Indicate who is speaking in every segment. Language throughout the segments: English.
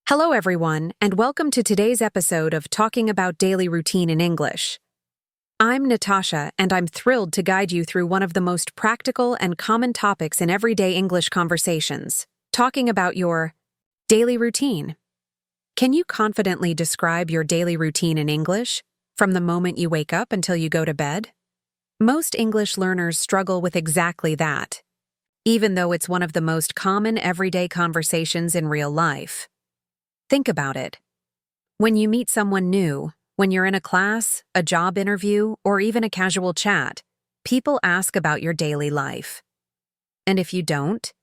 Speaker 1: Hello, everyone, and welcome to today's episode of Talking About Daily Routine in English. I'm Natasha, and I'm thrilled to guide you through one of the most practical and common topics in everyday English conversations, talking about your daily routine. Can you confidently describe your daily routine in English, from the moment you wake up until you go to bed? Most English learners struggle with exactly that, even though it's one of the most common everyday conversations in real life. Think about it. When you meet someone new, when you're in a class, a job interview, or even a casual chat, people ask about your daily life. And if you don't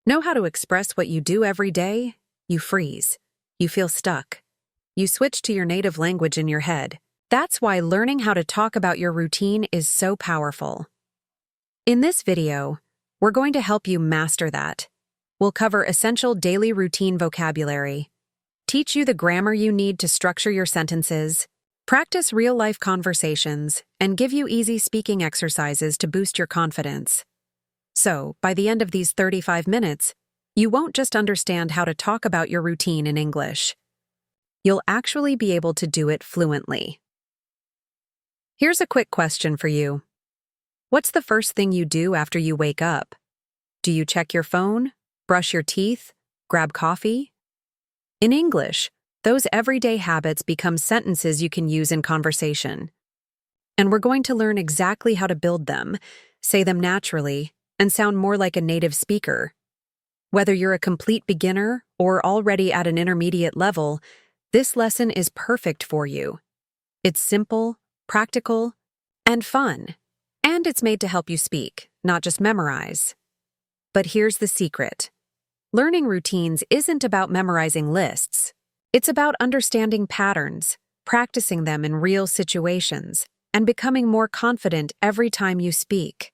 Speaker 1: know how to express what you do every day, you freeze. You feel stuck. You switch to your native language in your head. That's why learning how to talk about your routine is so powerful. In this video, we're going to help you master that. We'll cover essential daily routine vocabulary, teach you the grammar you need to structure your sentences, practice real-life conversations, and give you easy speaking exercises to boost your confidence. So, by the end of these 35 minutes, you won't just understand how to talk about your routine in English. You'll actually be able to do it fluently. Here's a quick question for you. What's the first thing you do after you wake up? Do you check your phone, brush your teeth, grab coffee? In English, those everyday habits become sentences you can use in conversation. And we're going to learn exactly how to build them, say them naturally, and sound more like a native speaker. Whether you're a complete beginner or already at an intermediate level, this lesson is perfect for you. It's simple, practical, and fun. And it's made to help you speak, not just memorize. But here's the secret. Learning routines isn't about memorizing lists. It's about understanding patterns, practicing them in real situations, and becoming more confident every time you speak.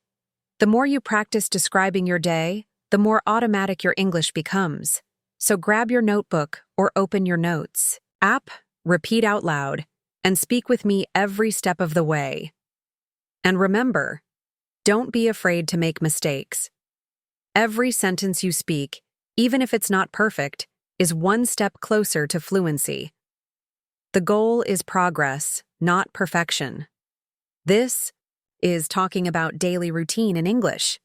Speaker 1: The more you practice describing your day, the more automatic your English becomes. So grab your notebook or open your notes app, repeat out loud, and speak with me every step of the way. And remember, don't be afraid to make mistakes. Every sentence you speak, even if it's not perfect, is one step closer to fluency. The goal is progress, not perfection. This is Talking About Daily Routine in English,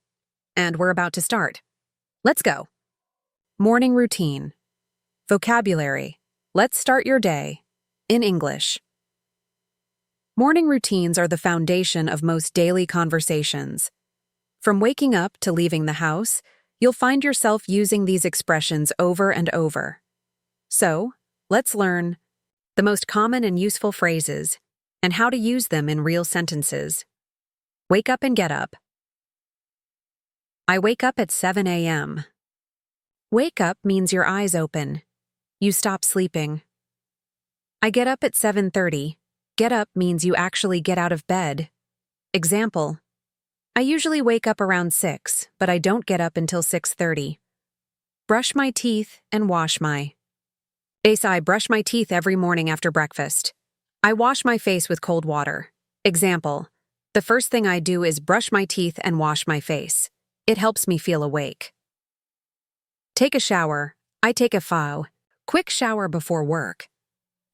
Speaker 1: and we're about to start. Let's go. Morning routine. Vocabulary. Let's start your day. In English. Morning routines are the foundation of most daily conversations. From waking up to leaving the house, you'll find yourself using these expressions over and over. So, let's learn the most common and useful phrases and how to use them in real sentences. Wake up and get up. I wake up at 7 a.m. Wake up means your eyes open. You stop sleeping. I get up at 7:30. Get up means you actually get out of bed. Example: I usually wake up around 6, but I don't get up until 6:30. Brush my teeth and wash my. I brush my teeth every morning after breakfast. I wash my face with cold water. Example: the first thing I do is brush my teeth and wash my face. It helps me feel awake. Take a shower. I take a quick shower before work.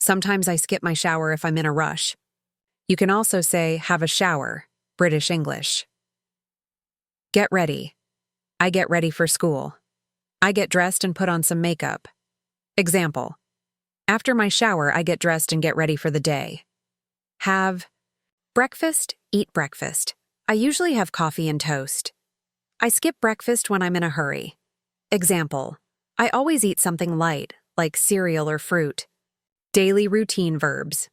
Speaker 1: Sometimes I skip my shower if I'm in a rush. You can also say have a shower, British English. Get ready. I get ready for school. I get dressed and put on some makeup. Example: after my shower, I get dressed and get ready for the day. Have breakfast, eat breakfast. I usually have coffee and toast. I skip breakfast when I'm in a hurry. Example: I always eat something light, like cereal or fruit. Daily routine verbs.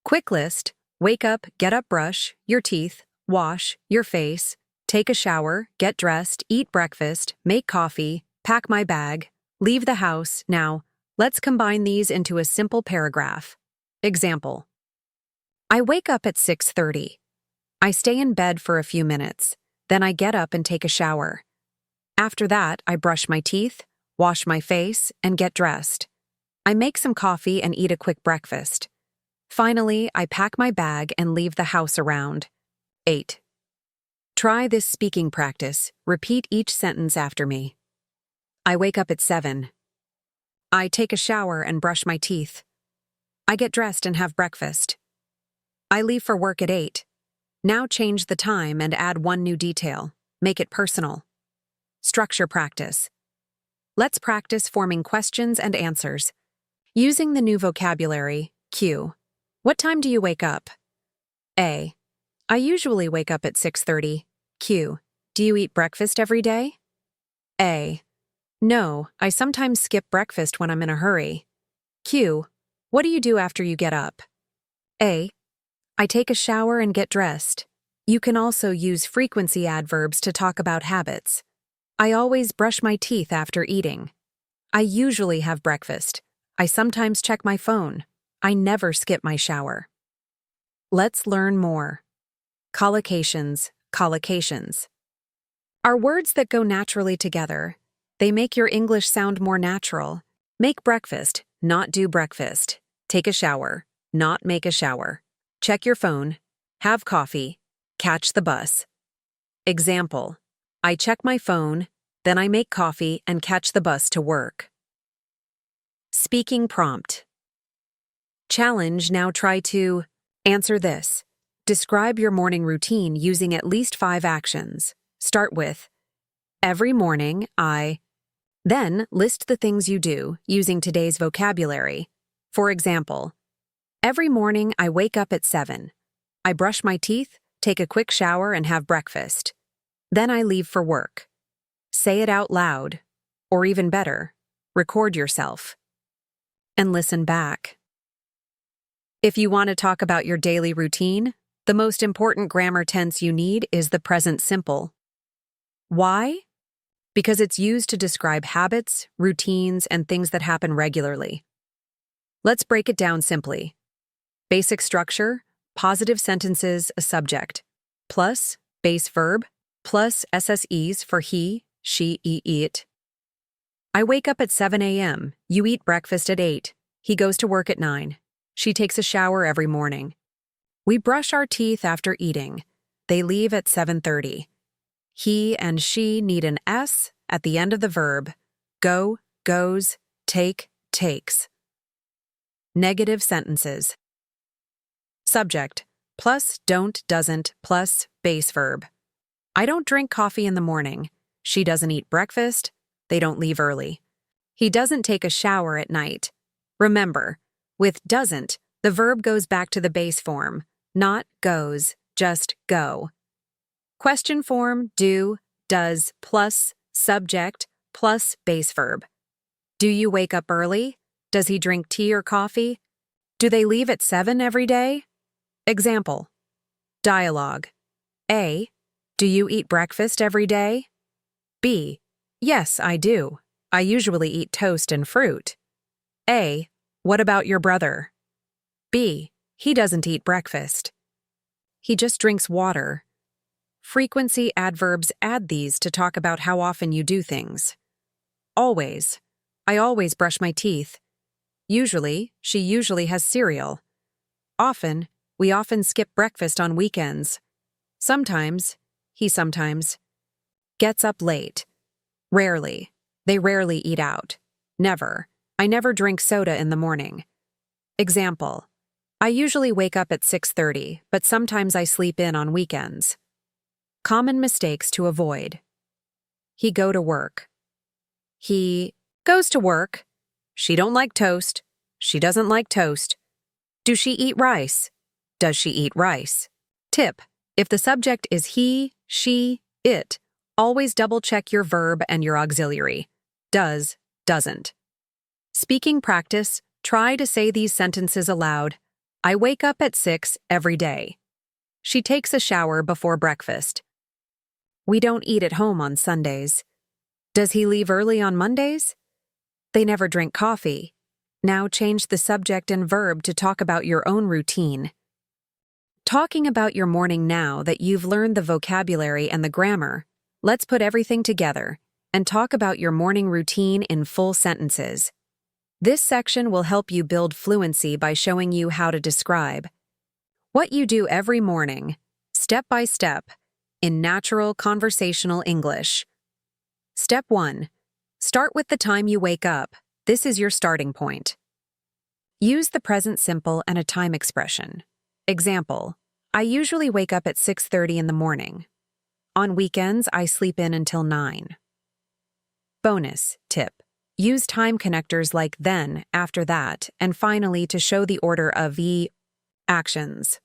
Speaker 1: Quick list: wake up, get up, brush your teeth, wash your face, take a shower, get dressed, eat breakfast, make coffee, pack my bag, leave the house. Now, let's combine these into a simple paragraph. Example: I wake up at 6:30. I stay in bed for a few minutes. Then I get up and take a shower. After that, I brush my teeth, wash my face, and get dressed. I make some coffee and eat a quick breakfast. Finally, I pack my bag and leave the house around 8. Try this speaking practice. Repeat each sentence after me. I wake up at 7. I take a shower and brush my teeth. I get dressed and have breakfast. I leave for work at 8. Now change the time and add one new detail. Make it personal. Structure practice. Let's practice forming questions and answers. Using the new vocabulary, Q. What time do you wake up? A. I usually wake up at 6:30. Q. Do you eat breakfast every day? A. No, I sometimes skip breakfast when I'm in a hurry. Q. What do you do after you get up? A. I take a shower and get dressed. You can also use frequency adverbs to talk about habits. I always brush my teeth after eating. I usually have breakfast. I sometimes check my phone. I never skip my shower. Let's learn more. Collocations, collocations. Are words that go naturally together. They make your English sound more natural. Make breakfast, not do breakfast. Take a shower, not make a shower. Check your phone. Have coffee. Catch the bus. Example. I check my phone, then I make coffee and catch the bus to work. Speaking prompt. Challenge, now try to answer this. Describe your morning routine using at least 5 actions. Start with, every morning I. Then list the things you do using today's vocabulary. For example, every morning I wake up at 7. I brush my teeth, take a quick shower, and have breakfast. Then I leave for work. Say it out loud, or even better, record yourself. And listen back. If you want to talk about your daily routine, the most important grammar tense you need is the present simple. Why? Because it's used to describe habits, routines, and things that happen regularly. Let's break it down simply. Basic structure, positive sentences, a subject, plus base verb, plus SSEs for he, she, it. I wake up at 7 a.m. You eat breakfast at 8. He goes to work at 9. She takes a shower every morning. We brush our teeth after eating. They leave at 7:30. He and she need an S at the end of the verb. Go, goes, take, takes. Negative sentences. Subject, plus don't, doesn't, plus base verb. I don't drink coffee in the morning. She doesn't eat breakfast. They don't leave early. He doesn't take a shower at night. Remember, with doesn't, the verb goes back to the base form, not goes, just go. Question form, do, does, plus subject, plus base verb. Do you wake up early? Does he drink tea or coffee? Do they leave at 7 every day? Example. Dialogue. A. Do you eat breakfast every day? B. Yes, I do. I usually eat toast and fruit. A. What about your brother? B. He doesn't eat breakfast. He just drinks water. Frequency adverbs add these to talk about how often you do things. Always. I always brush my teeth. Usually, she usually has cereal. Often, we often skip breakfast on weekends. Sometimes, he sometimes. Gets up late. Rarely. They rarely eat out. Never. I never drink soda in the morning. Example. I usually wake up at 6:30, but sometimes I sleep in on weekends. Common mistakes to avoid. He go to work. He goes to work. She don't like toast. She doesn't like toast. Do she eat rice? Does she eat rice? Tip: if the subject is he, she, it, always double-check your verb and your auxiliary. Does, doesn't. Speaking practice, try to say these sentences aloud. I wake up at 6 every day. She takes a shower before breakfast. We don't eat at home on Sundays. Does he leave early on Mondays? They never drink coffee. Now change the subject and verb to talk about your own routine. Talking about your morning now that you've learned the vocabulary and the grammar, let's put everything together and talk about your morning routine in full sentences. This section will help you build fluency by showing you how to describe what you do every morning, step by step, in natural conversational English. Step 1. Start with the time you wake up. This is your starting point. Use the present simple and a time expression. Example, I usually wake up at 6:30 in the morning. On weekends, I sleep in until 9. Bonus tip. Use time connectors like then, after that, and finally to show the order of the actions.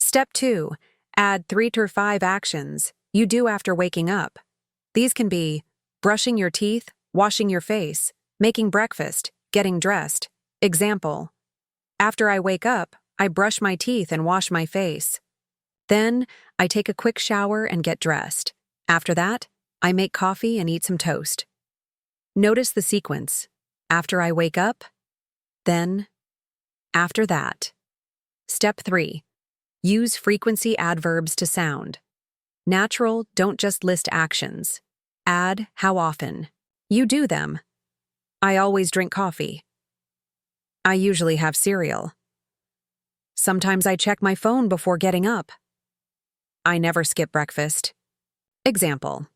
Speaker 1: Step 2. Add 3 to 5 actions you do after waking up. These can be brushing your teeth, washing your face, making breakfast, getting dressed. Example, after I wake up, I brush my teeth and wash my face. Then, I take a quick shower and get dressed. After that, I make coffee and eat some toast. Notice the sequence. After I wake up, then, after that. Step 3. Use frequency adverbs to sound. Natural, don't just list actions. Add how often. You do them. I always drink coffee. I usually have cereal. Sometimes I check my phone before getting up. I never skip breakfast. Example,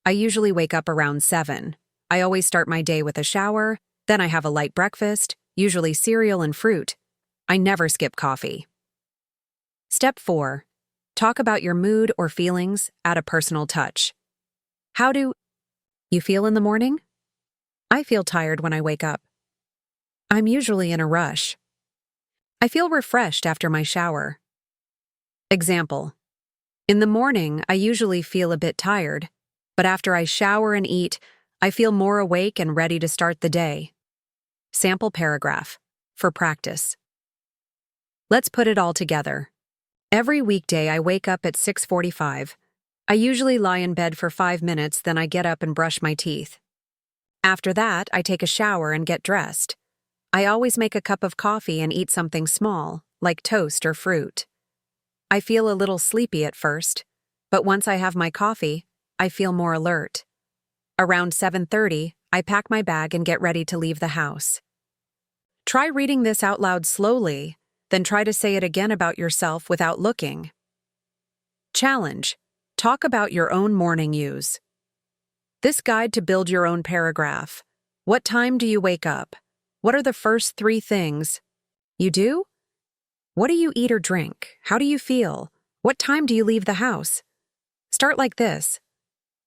Speaker 1: I usually wake up around 7. I always start my day with a shower, then I have a light breakfast, usually cereal and fruit. I never skip coffee. Step 4. Talk about your mood or feelings, add a personal touch. How do you feel in the morning? I feel tired when I wake up. I'm usually in a rush. I feel refreshed after my shower. Example, in the morning, I usually feel a bit tired, but after I shower and eat, I feel more awake and ready to start the day. Sample paragraph for practice. Let's put it all together. Every weekday, I wake up at 6:45. I usually lie in bed for 5 minutes, then I get up and brush my teeth. After that, I take a shower and get dressed. I always make a cup of coffee and eat something small, like toast or fruit. I feel a little sleepy at first, but once I have my coffee, I feel more alert. Around 7:30, I pack my bag and get ready to leave the house. Try reading this out loud slowly, then try to say it again about yourself without looking. Challenge. Talk about your own morning use. This guide to build your own paragraph. What time do you wake up? What are the first 3 things you do? What do you eat or drink? How do you feel? What time do you leave the house? Start like this.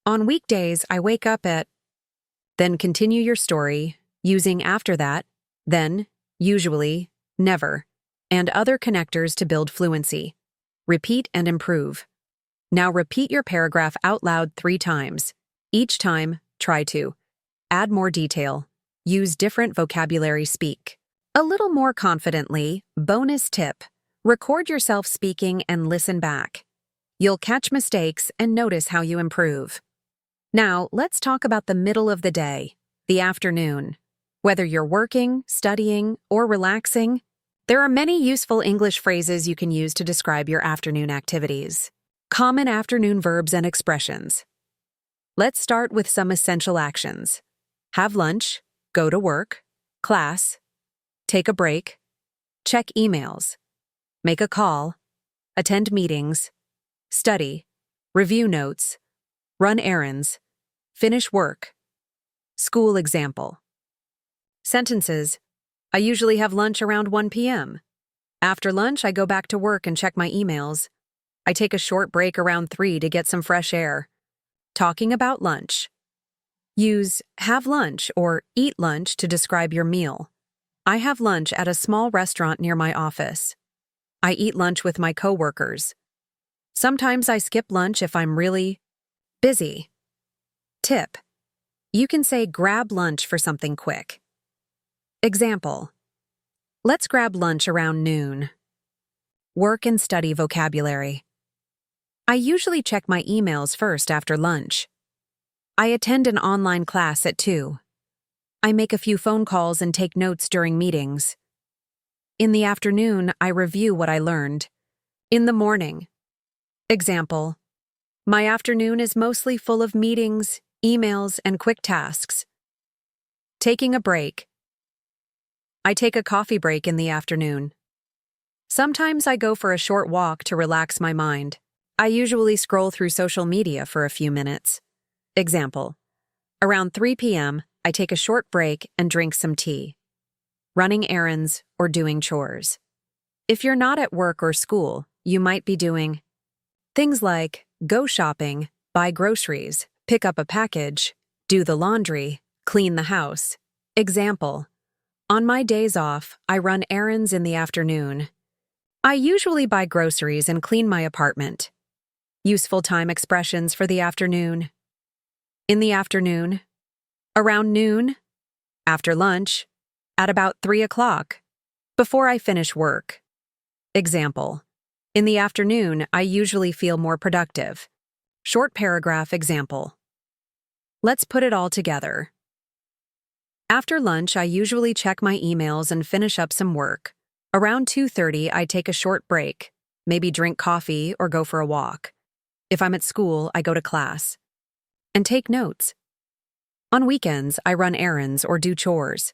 Speaker 1: On weekdays, I wake up at... Then continue your story, using after that, then, usually, never, and other connectors to build fluency. Repeat and improve. Now repeat your paragraph out loud 3 times. Each time, try to add more detail. Use different vocabulary. Speak a little more confidently. Bonus tip. Record yourself speaking and listen back. You'll catch mistakes and notice how you improve. Now, let's talk about the middle of the day, the afternoon. Whether you're working, studying, or relaxing, there are many useful English phrases you can use to describe your afternoon activities. Common afternoon verbs and expressions. Let's start with some essential actions. Have lunch, go to work, class, take a break, check emails, make a call, attend meetings, study, review notes, run errands, finish work. School example. Sentences. I usually have lunch around 1 p.m. After lunch, I go back to work and check my emails. I take a short break around 3 to get some fresh air. Talking about lunch. Use have lunch or eat lunch to describe your meal. I have lunch at a small restaurant near my office. I eat lunch with my coworkers. Sometimes I skip lunch if I'm really busy. Tip. You can say grab lunch for something quick. Example. Let's grab lunch around noon. Work and study vocabulary. I usually check my emails first after lunch. I attend an online class at 2. I make a few phone calls and take notes during meetings. In the afternoon, I review what I learned. In the morning. Example. My afternoon is mostly full of meetings, emails, and quick tasks. Taking a break. I take a coffee break in the afternoon. Sometimes I go for a short walk to relax my mind. I usually scroll through social media for a few minutes. Example. Around 3 p.m., I take a short break and drink some tea. Running errands or doing chores. If you're not at work or school, you might be doing things like go shopping, buy groceries, pick up a package, do the laundry, clean the house. Example: on my days off, I run errands in the afternoon. I usually buy groceries and clean my apartment. Useful time expressions for the afternoon. In the afternoon, around noon, after lunch, at about 3 o'clock, before I finish work. Example: in the afternoon, I usually feel more productive. Short paragraph example. Let's put it all together. After lunch, I usually check my emails and finish up some work. Around 2:30, I take a short break, maybe drink coffee or go for a walk. If I'm at school, I go to class. And take notes. On weekends, I run errands or do chores.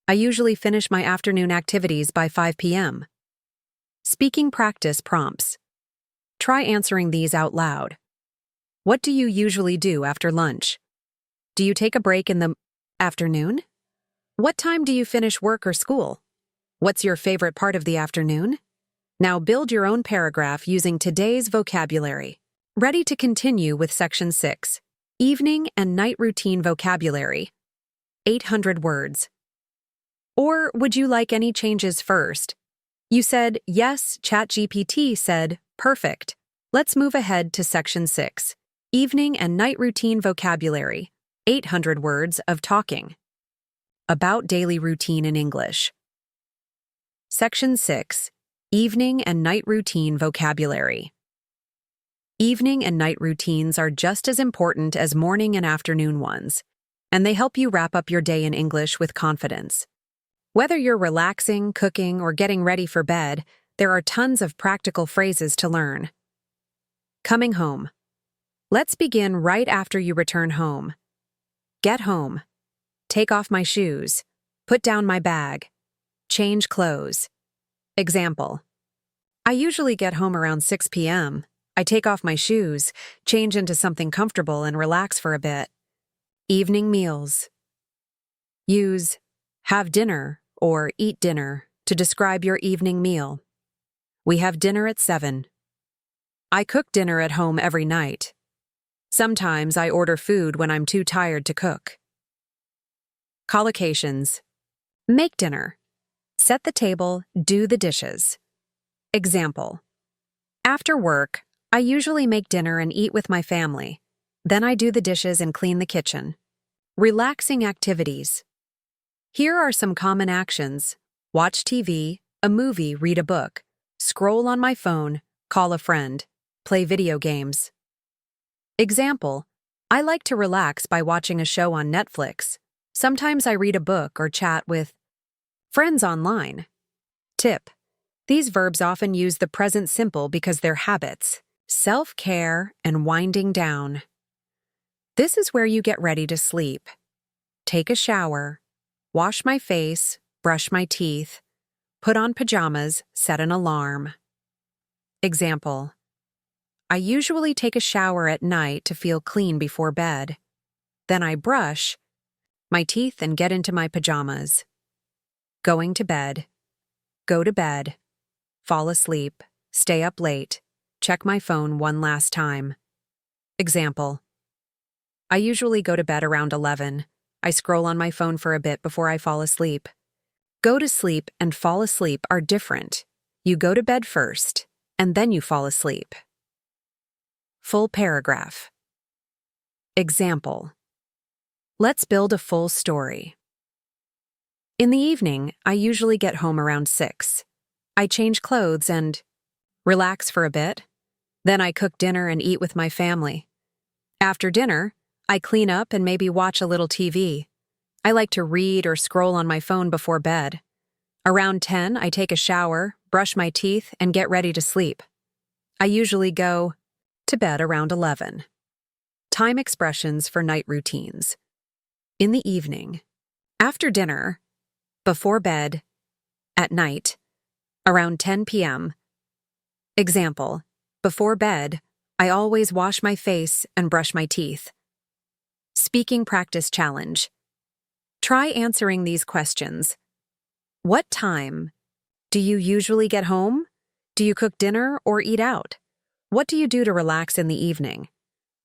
Speaker 1: I usually finish my afternoon activities by 5 p.m. Speaking practice prompts. Try answering these out loud. What do you usually do after lunch? Do you take a break in the afternoon? What time do you finish work or school? What's your favorite part of the afternoon? Now build your own paragraph using today's vocabulary. Ready to continue with Section 6. Evening and night routine vocabulary. 800 words. Or would you like any changes first? You said, yes, ChatGPT said, perfect. Let's move ahead to Section 6. Evening and night routine vocabulary. 800 words of talking. About daily routine in English. Section 6. Evening and night routine vocabulary. Evening and night routines are just as important as morning and afternoon ones, and they help you wrap up your day in English with confidence. Whether you're relaxing, cooking, or getting ready for bed, there are tons of practical phrases to learn. Coming home. Let's begin right after you return home. Get home. Take off my shoes. Put down my bag. Change clothes. Example: I usually get home around 6 p.m. I take off my shoes, change into something comfortable, and relax for a bit. Evening meals. Use have dinner or eat dinner to describe your evening meal. We have dinner at 7. I cook dinner at home every night. Sometimes I order food when I'm too tired to cook. Collocations. Make dinner. Set the table, do the dishes. Example: after work, I usually make dinner and eat with my family. Then I do the dishes and clean the kitchen. Relaxing activities. Here are some common actions: watch TV, a movie, read a book, scroll on my phone, call a friend, play video games. Example: I like to relax by watching a show on Netflix. Sometimes I read a book or chat with friends online. Tip: these verbs often use the present simple because they're habits, self-care, and winding down. This is where you get ready to sleep. Take a shower, wash my face, brush my teeth, put on pajamas, set an alarm. Example: I usually take a shower at night to feel clean before bed. Then I brush my teeth and get into my pajamas. Going to bed. Go to bed. Fall asleep. Stay up late. Check my phone one last time. Example: I usually go to bed around 11. I scroll on my phone for a bit before I fall asleep. Go to sleep and fall asleep are different. You go to bed first, and then you fall asleep. Full paragraph. Example: let's build a full story. In the evening, I usually get home around 6. I change clothes and relax for a bit. Then I cook dinner and eat with my family. After dinner, I clean up and maybe watch a little TV. I like to read or scroll on my phone before bed. Around 10, I take a shower, brush my teeth, and get ready to sleep. I usually go to bed around 11. Time expressions for night routines. In the evening, after dinner, before bed, at night, around 10 p.m. Example: before bed, I always wash my face and brush my teeth. Speaking practice challenge. Try answering these questions. What time? Do you usually get home? Do you cook dinner or eat out? What do you do to relax in the evening?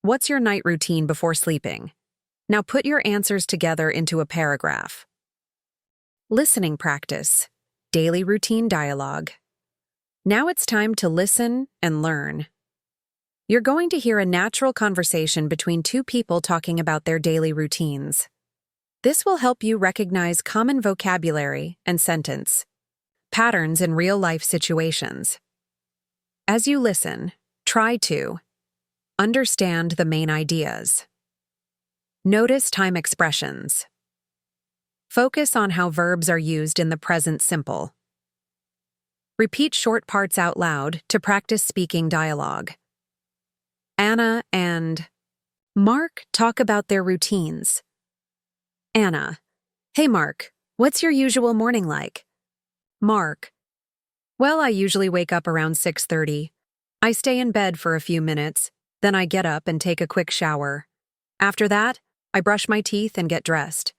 Speaker 1: What's your night routine before sleeping? Now put your answers together into a paragraph. Listening practice. Daily routine dialogue. Now it's time to listen and learn. You're going to hear a natural conversation between two people talking about their daily routines. This will help you recognize common vocabulary and sentence patterns in real-life situations. As you listen, try to understand the main ideas. Notice time expressions. Focus on how verbs are used in the present simple. Repeat short parts out loud to practice speaking dialogue. Anna and Mark talk about their routines. Anna: Hey Mark, what's your usual morning like? Mark: Well, I usually wake up around 6:30. I stay in bed for a few minutes, then I get up and take a quick shower. After that, I brush my teeth and get dressed.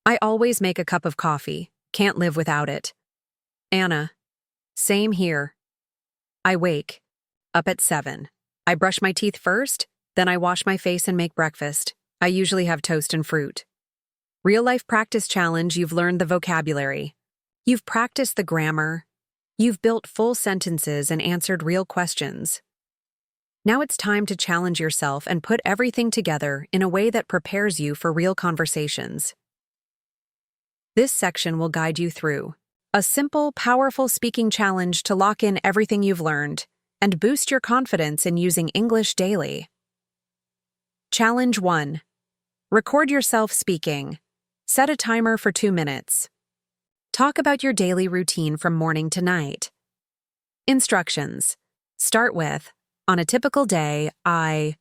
Speaker 1: I always make a cup of coffee, can't live without it. Anna: Same here. I wake up at 7. I brush my teeth first, then I wash my face and make breakfast. I usually have toast and fruit. Real-life practice challenge: you've learned the vocabulary. You've practiced the grammar. You've built full sentences and answered real questions. Now it's time to challenge yourself and put everything together in a way that prepares you for real conversations. This section will guide you through a simple, powerful speaking challenge to lock in everything you've learned and boost your confidence in using English daily. Challenge 1. Record yourself speaking. Set a timer for 2 minutes. Talk about your daily routine from morning to night. Instructions. Start with, on a typical day, I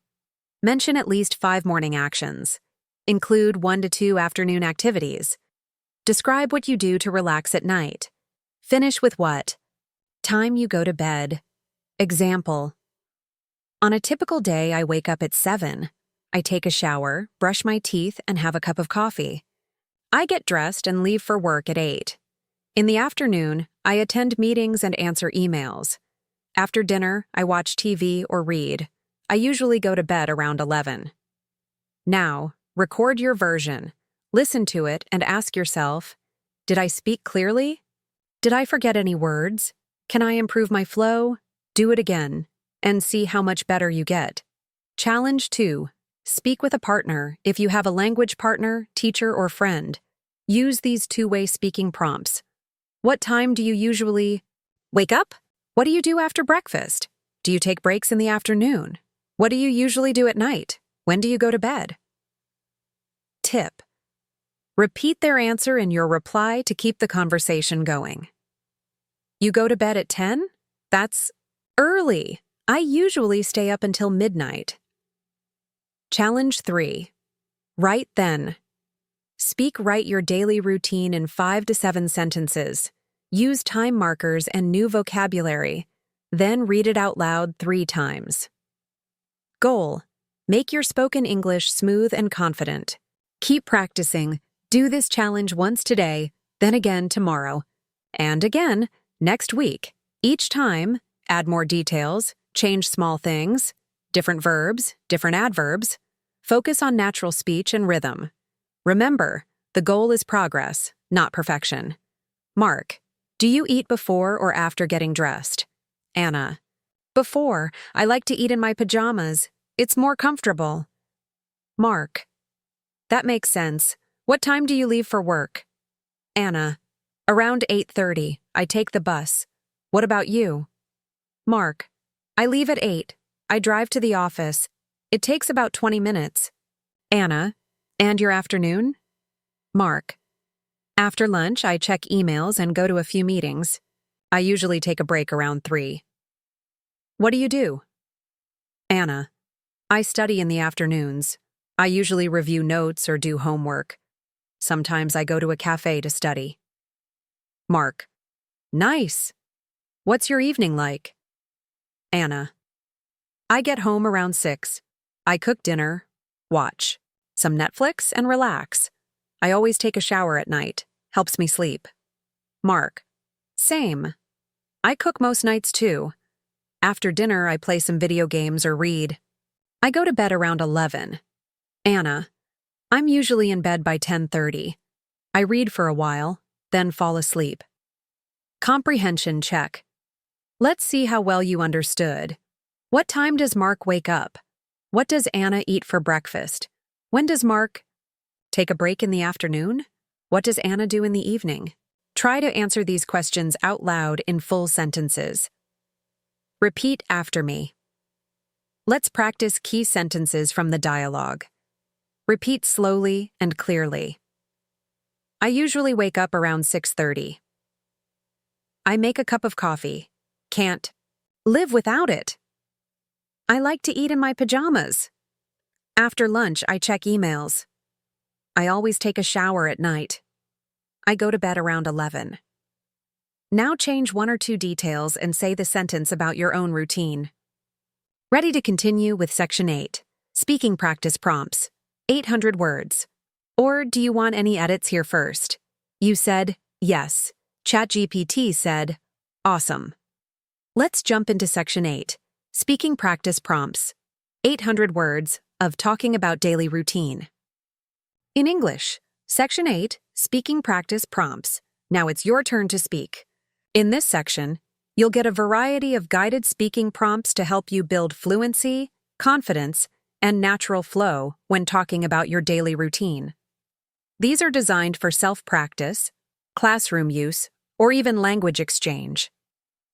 Speaker 1: mention at least 5 morning actions. Include 1 to 2 afternoon activities. Describe what you do to relax at night. Finish with what time you go to bed. Example. On a typical day, I wake up at 7. I take a shower, brush my teeth, and have a cup of coffee. I get dressed and leave for work at 8. In the afternoon, I attend meetings and answer emails. After dinner, I watch TV or read. I usually go to bed around 11. Now, record your version. Listen to it and ask yourself, did I speak clearly? Did I forget any words? Can I improve my flow? Do it again, and see how much better you get. Challenge 2. Speak with a partner if you have a language partner, teacher, or friend. Use these two-way speaking prompts. What time do you usually wake up? What do you do after breakfast? Do you take breaks in the afternoon? What do you usually do at night? When do you go to bed? Tip. Repeat their answer in your reply to keep the conversation going. You go to bed at 10? That's early. I usually stay up until midnight. Challenge 3. Write then. Write your daily routine in 5 to 7 sentences. Use time markers and new vocabulary. Then read it out loud 3 times. Goal. Make your spoken English smooth and confident. Keep practicing. Do this challenge once today, then again tomorrow, and again next week. Each time, add more details, change small things, different verbs, different adverbs. Focus on natural speech and rhythm. Remember, the goal is progress, not perfection. Mark. Do you eat before or after getting dressed? Anna. Before. I like to eat in my pajamas. It's more comfortable. Mark. That makes sense. What time do you leave for work? Anna. Around 8:30. I take the bus. What about you? Mark. I leave at 8. I drive to the office. It takes about 20 minutes. Anna. And your afternoon? Mark. After lunch, I check emails and go to a few meetings. I usually take a break around 3. What do you do? Anna. I study in the afternoons. I usually review notes or do homework. Sometimes I go to a cafe to study. Mark. Nice. What's your evening like? Anna. I get home around 6. I cook dinner, watch some Netflix, and relax. I always take a shower at night. Helps me sleep. Mark. Same. I cook most nights too. After dinner, I play some video games or read. I go to bed around 11. Anna. I'm usually in bed by 10:30. I read for a while, then fall asleep. Comprehension check. Let's see how well you understood. What time does Mark wake up? What does Anna eat for breakfast? When does Mark take a break in the afternoon? What does Anna do in the evening? Try to answer these questions out loud in full sentences. Repeat after me. Let's practice key sentences from the dialogue. Repeat slowly and clearly. I usually wake up around 6:30. I make a cup of coffee. Can't live without it. I like to eat in my pajamas. After lunch, I check emails. I always take a shower at night. I go to bed around 11. Now change one or two details and say the sentence about your own routine. Ready to continue with Section 8. Speaking practice prompts. 800 words. Or do you want any edits here first? You said, yes. ChatGPT said, awesome. Let's jump into Section 8. Speaking practice prompts. 800 words of talking about daily routine. In English, Section 8, Speaking Practice Prompts. Now it's your turn to speak. In this section, you'll get a variety of guided speaking prompts to help you build fluency, confidence, and natural flow when talking about your daily routine. These are designed for self-practice, classroom use, or even language exchange.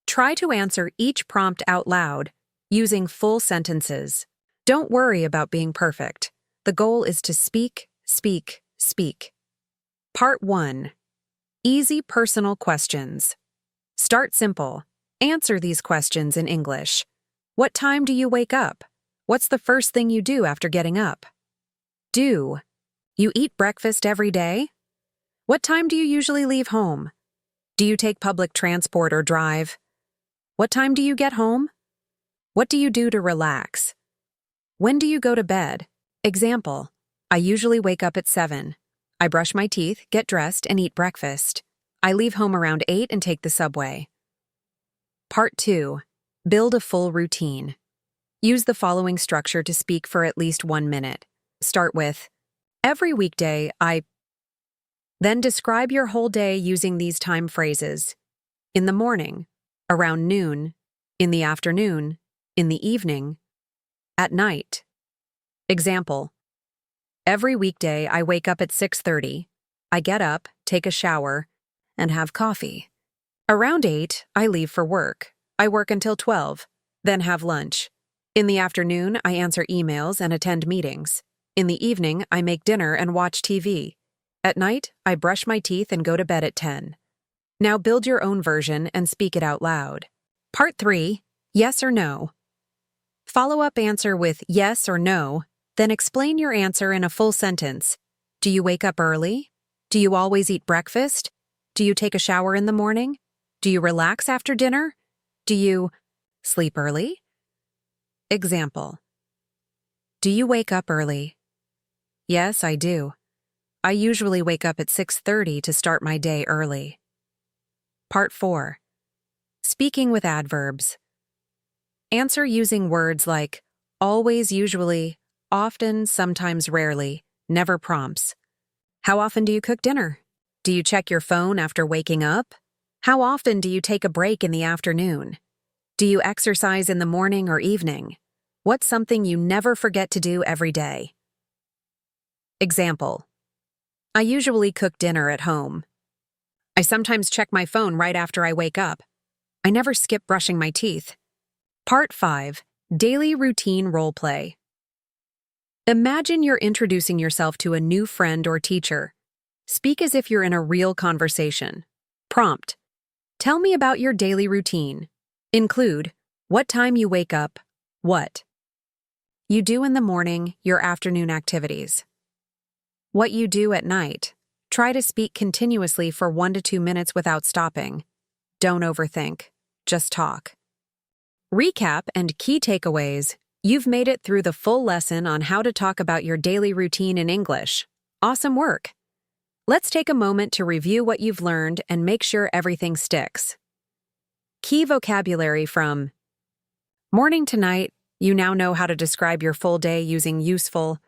Speaker 1: Try to answer each prompt out loud, using full sentences. Don't worry about being perfect. The goal is to speak, speak, speak. Part 1. Easy personal questions. Start simple. Answer these questions in English. What time do you wake up? What's the first thing you do after getting up? Do. You eat breakfast every day? What time do you usually leave home? Do you take public transport or drive? What time do you get home? What do you do to relax? When do you go to bed? Example, I usually wake up at 7. I brush my teeth, get dressed, and eat breakfast. I leave home around 8 and take the subway. Part 2. Build a full routine. Use the following structure to speak for at least 1 minute. Start with, every weekday, I... Then describe your whole day using these time phrases. In the morning, around noon, in the afternoon, in the evening, at night. Example, every weekday I wake up at 6:30. I get up, take a shower, and have coffee. Around 8, I leave for work. I work until 12, then have lunch. In the afternoon, I answer emails and attend meetings. In the evening, I make dinner and watch TV. At night, I brush my teeth and go to bed at 10. Now build your own version and speak it out loud. Part 3. Yes or no. Follow-up answer with yes or no, then explain your answer in a full sentence. Do you wake up early? Do you always eat breakfast? Do you take a shower in the morning? Do you relax after dinner? Do you sleep early? Example. Do you wake up early? Yes, I do. I usually wake up at 6:30 to start my day early. Part 4. Speaking with adverbs. Answer using words like always, usually, often, sometimes, rarely, never prompts. How often do you cook dinner? Do you check your phone after waking up? How often do you take a break in the afternoon? Do you exercise in the morning or evening? What's something you never forget to do every day? Example. I usually cook dinner at home. I sometimes check my phone right after I wake up. I never skip brushing my teeth. Part 5. Daily Routine Role Play. Imagine you're introducing yourself to a new friend or teacher. Speak as if you're in a real conversation. Prompt. Tell me about your daily routine. Include what time you wake up, what you do in the morning, your afternoon activities. What you do at night. Try to speak continuously for 1 to 2 minutes without stopping. Don't overthink. Just talk. Recap and key takeaways. You've made it through the full lesson on how to talk about your daily routine in English. Awesome work! Let's take a moment to review what you've learned and make sure everything sticks. Key vocabulary from morning to night. You now know how to describe your full day using useful,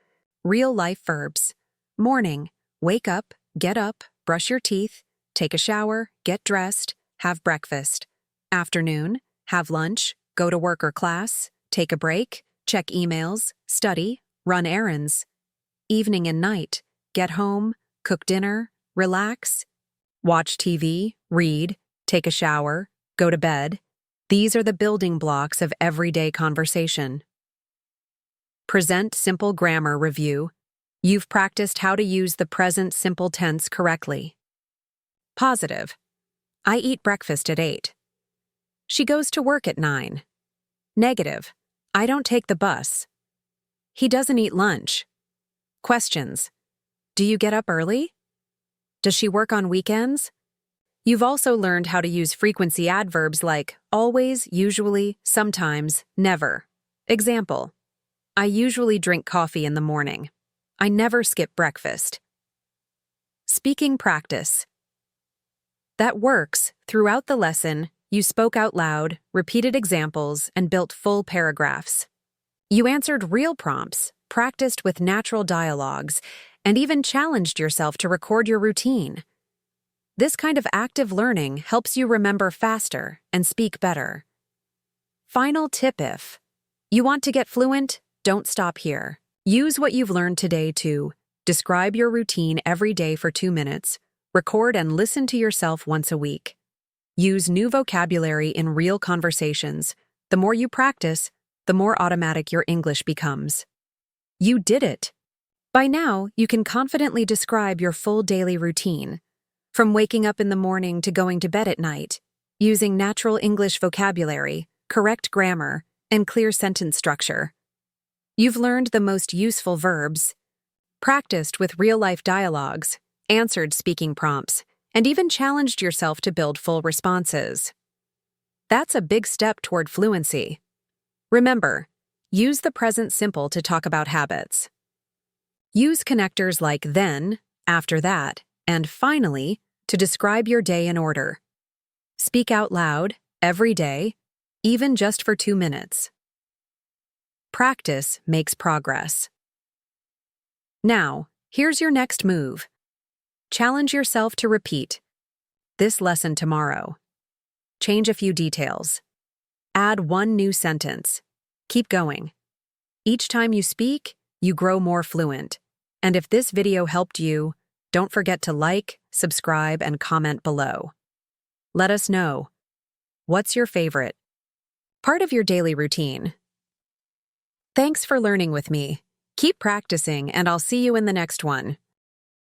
Speaker 1: real-life verbs. Morning, wake up, get up, brush your teeth, take a shower, get dressed, have breakfast. Afternoon, have lunch, go to work or class, take a break, check emails, study, run errands. Evening and night, get home, cook dinner, relax, watch TV, read, take a shower, go to bed. These are the building blocks of everyday conversation. Present simple grammar review. You've practiced how to use the present simple tense correctly. Positive. I eat breakfast at 8. She goes to work at 9. Negative. I don't take the bus. He doesn't eat lunch. Questions. Do you get up early? Does she work on weekends? You've also learned how to use frequency adverbs like always, usually, sometimes, never. Example. I usually drink coffee in the morning. I never skip breakfast. Speaking practice. That works. Throughout the lesson, you spoke out loud, repeated examples, and built full paragraphs. You answered real prompts, practiced with natural dialogues, and even challenged yourself to record your routine. This kind of active learning helps you remember faster and speak better. Final tip: if you want to get fluent, don't stop here. Use what you've learned today to describe your routine every day for 2 minutes, record and listen to yourself once a week. Use new vocabulary in real conversations. The more you practice, the more automatic your English becomes. You did it! By now, you can confidently describe your full daily routine, from waking up in the morning to going to bed at night, using natural English vocabulary, correct grammar, and clear sentence structure. You've learned the most useful verbs, practiced with real-life dialogues, answered speaking prompts, and even challenged yourself to build full responses. That's a big step toward fluency. Remember, use the present simple to talk about habits. Use connectors like then, after that, and finally, to describe your day in order. Speak out loud, every day, even just for 2 minutes. Practice makes progress. Now, here's your next move. Challenge yourself to repeat this lesson tomorrow. Change a few details. Add one new sentence. Keep going. Each time you speak, you grow more fluent. And if this video helped you, don't forget to like, subscribe, and comment below. Let us know. What's your favorite part of your daily routine? Thanks for learning with me. Keep practicing, and I'll see you in the next one.